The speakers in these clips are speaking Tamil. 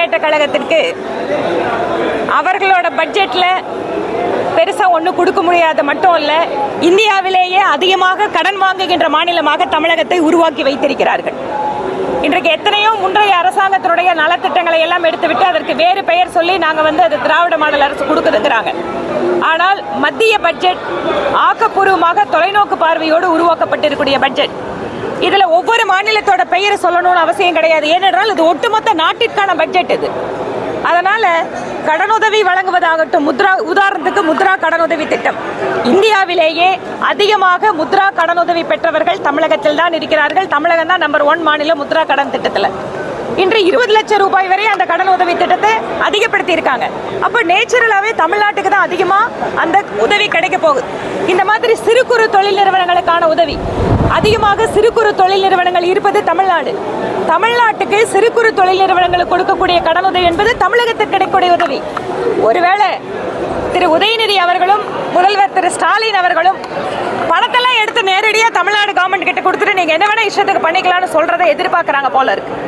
முன்னேற்ற கழகத்திற்கு அவர்களோட பட்ஜெட்ல பெருசா ஒன்றும் கொடுக்க முடியாத மட்டும் இல்ல, இந்தியாவிலேயே அதிகமாக கடன் வாங்குகின்ற மாநிலமாக தமிழகத்தை உருவாக்கி வைத்திருக்கிறார்கள். இன்றைக்கு எத்தனையோ முன்றைய அரசாங்கத்தினுடைய நலத்திட்டங்களை எல்லாம் எடுத்துவிட்டு அதற்கு வேறு பெயர் சொல்லி நாங்கள் அது திராவிட மாடல் அரசு கொடுக்குதுங்கிறாங்க. ஆனால் மத்திய பட்ஜெட் ஆக்கப்பூர்வமாக தொலைநோக்கு பார்வையோடு உருவாக்கப்பட்டிருக்கூடிய பட்ஜெட். இதுல ஒவ்வொரு மாநிலத்தோட பெயரை சொல்லணும்னு அவசியம் கிடையாது. ஏனென்றால் இது ஒட்டுமொத்த நாட்டிற்கான பட்ஜெட் இது. அதனால கடனுதவி வழங்குவதாகட்டும், உதாரணத்துக்கு முத்ரா கடனுதவி திட்டம், இந்தியாவிலேயே அதிகமாக முத்ரா கடனுதவி பெற்றவர்கள் தமிழகத்தில் தான் இருக்கிறார்கள். தமிழகம் தான் நம்பர் 1 மாநிலம் முத்ரா கடன் திட்டத்தில். இன்று 20 லட்சம் ரூபாய் வரை அந்த கடன் உதவி திட்டத்தை அதிகப்படுத்தி இருக்காங்க. அப்போ நேச்சுரலாகவே தமிழ்நாட்டுக்கு தான் அதிகமாக அந்த உதவி கிடைக்க போகுது. இந்த மாதிரி சிறு குறு தொழில் நிறுவனங்களுக்கான உதவி அதிகமாக சிறு குறு தொழில் நிறுவனங்கள் இருப்பது தமிழ்நாடு. தமிழ்நாட்டுக்கு சிறு குறு தொழில் நிறுவனங்களுக்கு கொடுக்கக்கூடிய கடனுதவி என்பது தமிழகத்திற்கு கிடைக்கக்கூடிய உதவி. ஒருவேளை திரு உதயநிதி அவர்களும் முதல்வர் திரு ஸ்டாலின் அவர்களும் பணத்தெல்லாம் எடுத்து நேரடியாக தமிழ்நாடு கவர்மெண்ட் கிட்ட கொடுத்துட்டு நீங்க என்ன வேணா இஷ்டத்துக்கு பண்ணிக்கலாம்னு சொல்றதை எதிர்பார்க்கறாங்க போல இருக்கு.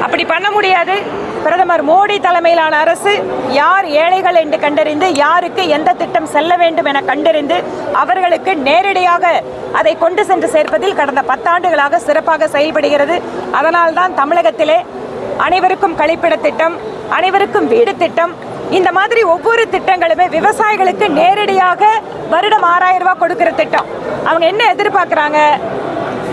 அப்படி பண்ண முடியாது. பிரதமர் மோடி தலைமையிலான அரசு யார் ஏழைகள் என்று கண்டறிந்து, யாருக்கு எந்த திட்டம் செல்ல வேண்டும் என கண்டறிந்து அவர்களுக்கு நேரடியாக அதை கொண்டு சென்று சேர்ப்பதில் கடந்த 10 ஆண்டுகளாக சிறப்பாக செயல்படுகிறது. அதனால்தான் தமிழகத்திலே அனைவருக்கும் கழிப்பிட திட்டம், அனைவருக்கும் வீடு திட்டம், இந்த மாதிரி ஒவ்வொரு திட்டங்களுமே விவசாயிகளுக்கு நேரடியாக வருடம் 6000 ரூபாய் கொடுக்கிற திட்டம். அவங்க என்ன எதிர்பார்க்கிறாங்க?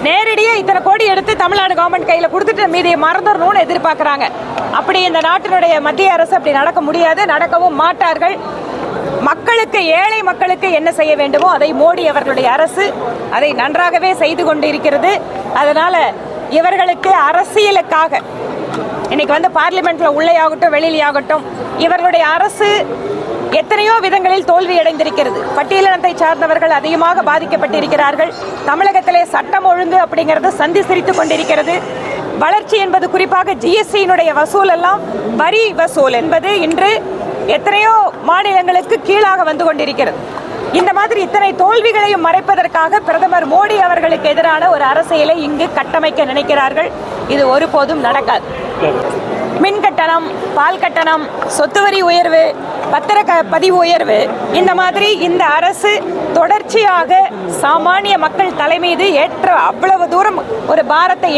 நேரடியாக இத்தனை கோடி எடுத்து தமிழ்நாடு கவர்மெண்ட் கையில் கொடுத்துட்டு மீதியை மறந்துடணும்னு எதிர்பார்க்குறாங்க. அப்படி இந்த நாட்டினுடைய மத்திய அரசு அப்படி நடக்க முடியாது, நடக்கவும் மாட்டார்கள். மக்களுக்கு, ஏழை மக்களுக்கு என்ன செய்ய வேண்டுமோ அதை மோடி அவர்களுடைய அரசு அதை நன்றாகவே செய்து கொண்டு இருக்கிறது. அதனால இவர்களுக்கு அரசியலுக்காக இன்னைக்கு பார்லிமெண்ட்ல உள்ளே ஆகட்டும் வெளியிலே ஆகட்டும் இவர்களுடைய அரசு எத்தனையோ விதங்களில் தோல்வி அடைந்திருக்கிறது. பட்டியலினத்தை சார்ந்தவர்கள் அதிகமாக பாதிக்கப்பட்டிருக்கிறார்கள். தமிழகத்திலே சட்டம் ஒழுங்கு அப்படிங்கிறது சந்தி சிரித்துக் கொண்டிருக்கிறது. வளர்ச்சி என்பது குறிப்பாக ஜிஎஸ்டியினுடைய வசூல் எல்லாம், வரி வசூல் என்பது இன்று எத்தனையோ மாநிலங்களுக்கு கீழாக வந்து கொண்டிருக்கிறது. இந்த மாதிரி இத்தனை தோல்விகளையும் மறைப்பதற்காக பிரதமர் மோடி அவர்களுக்கு எதிரான ஒரு அரசியலை இங்கு கட்டமைக்க நினைக்கிறார்கள். இது ஒருபோதும் நடக்காது. மின் கட்டணம், பால் கட்டணம், சொத்து வரி உயர்வு, பத்திரப்பதிவு உயர்வு, இந்த மாதிரி இந்த அரசு தொடர்ச்சியாக சாமானிய மக்கள் தலைமீது அவ்வளவு தூரம் ஒரு பாரத்தை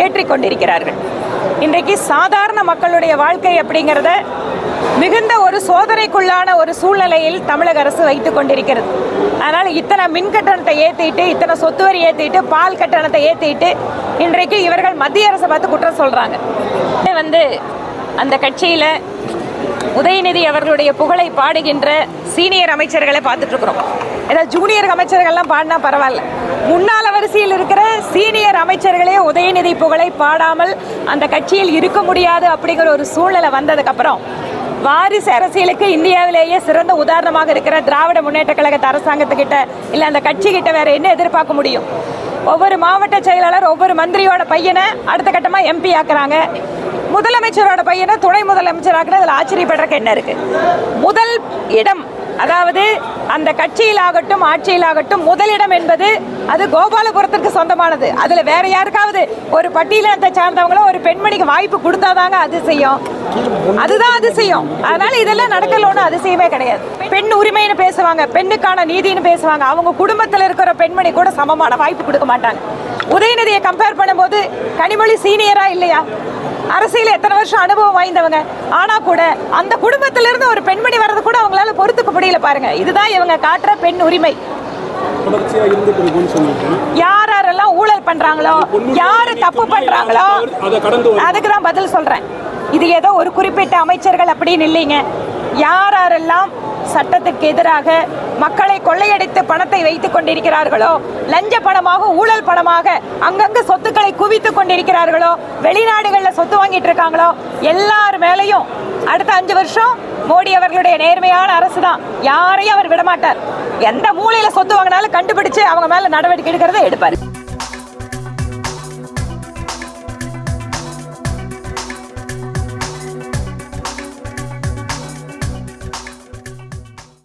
ஏற்றிக் கொண்டிருக்கிறார்கள். இன்றைக்கு சாதாரண மக்களுடைய வாழ்க்கை அப்படிங்கிறத மிகுந்த ஒரு சோதனைக்குள்ளான ஒரு சூழ்நிலையில் தமிழக அரசு வைத்துக் கொண்டிருக்கிறது. அதனால் இத்தனை மின் கட்டணத்தை ஏற்றிட்டு, இத்தனை சொத்து வரி ஏற்றிட்டு, பால் கட்டணத்தை ஏற்றிட்டு இன்றைக்கு இவர்கள் மத்திய அரசை பார்த்து குற்றம் சொல்றாங்க. அந்த கட்சியில உதயநிதி அவர்களுடைய புகழை பாடுகின்ற சீனியர் அமைச்சர்களை பார்த்துட்டு இருக்கிறோம். ஏதாவது ஜூனியர் அமைச்சர்கள்லாம் பாடினா பரவாயில்ல, முன்னாள் வரிசையில் இருக்கிற சீனியர் அமைச்சர்களே உதயநிதி புகழை பாடாமல் அந்த கட்சியில் இருக்க முடியாது அப்படிங்கிற ஒரு சூழ்நிலை வந்ததுக்கு அப்புறம் வாரிசு அரசியலுக்கு இந்தியாவிலேயே சிறந்த உதாரணமாக இருக்கிற திராவிட முன்னேற்ற கழக அரசாங்கத்துக்கிட்ட இல்லை அந்த கட்சி கிட்ட வேற என்ன எதிர்பார்க்க முடியும்? ஒவ்வொரு மாவட்ட செயலாளர், ஒவ்வொரு மந்திரியோட பையனை அடுத்த கட்டமா MP ஆக்குறாங்க. முதலமைச்சரோட பையனை துணை முதலமைச்சர் ஆக்குறது அதில் ஆச்சரியப்படுறதுக்கு என்ன இருக்கு? முதல் இடம், அதாவது அந்த கட்சியிலாகட்டும் ஆட்சியிலாகட்டும் முதலிடம் என்பது அது கோபாலபுரத்திற்கு சொந்தமானது. அதுல வேற யாருக்காவது ஒரு பட்டியலினத்தை சார்ந்தவங்களோ ஒரு பெண்மணிக்கு வாய்ப்பு கொடுத்தாதாங்க அதிசயம். அதுதான் அதிசயம். அதனால இதெல்லாம் நடக்கலன்னு அதிசயமே கிடையாது. பெண் உரிமைன்னு பேசுவாங்க, பெண்ணுக்கான நீதினு பேசுவாங்க. அவங்க குடும்பத்தில் இருக்கிற பெண்மணி கூட சமமான வாய்ப்பு கொடுக்க மாட்டாங்க. உதயநிதியை கம்பேர் பண்ணும்போது கனிமொழி சீனியரா இல்லையா? அரசியல் எத்தனை வருஷம் அனுபவம் வாய்ந்தவங்க. ஆனா கூட அந்த குடும்பத்திலிருந்து ஒரு பெண்மணி வர்றது கூட அவங்களால பொறுத்துக்க முடியல. பாருங்க, இதுதான் இவங்க காட்டுற பெண் உரிமை. யாரெல்லாம் ஊழல் பண்றாங்களோ, யாரு தப்பு பண்றாங்களோ அதுக்குதான் பதில் சொல்றேன். இது ஏதோ ஒரு குறிப்பிட்ட அமைச்சர்கள் அப்படின்னு இல்லைங்க. யாரெல்லாம் சட்டத்திற்கு எதிராக மக்களை கொள்ளையடித்து பணத்தை வைத்துக் கொண்டிருக்கிறார்களோ, லஞ்ச பணமாக, ஊழல் பணமாக அங்கங்க சொத்துக்களை குவித்துக் கொண்டிருக்கிறார்களோ, வெளிநாடுகளில் சொத்து வாங்கிட்டு இருக்காங்களோ, எல்லார் மேலையும் அடுத்த 5 வருஷம் மோடி அவர்களுடைய நேர்மையான அரசு தான். யாரையும் அவர் விடமாட்டார். எந்த மூலையில சொத்து வாங்கினாலும் கண்டுபிடிச்சு அவங்க மேல நடவடிக்கை எடுக்கிறத எடுப்பாரு.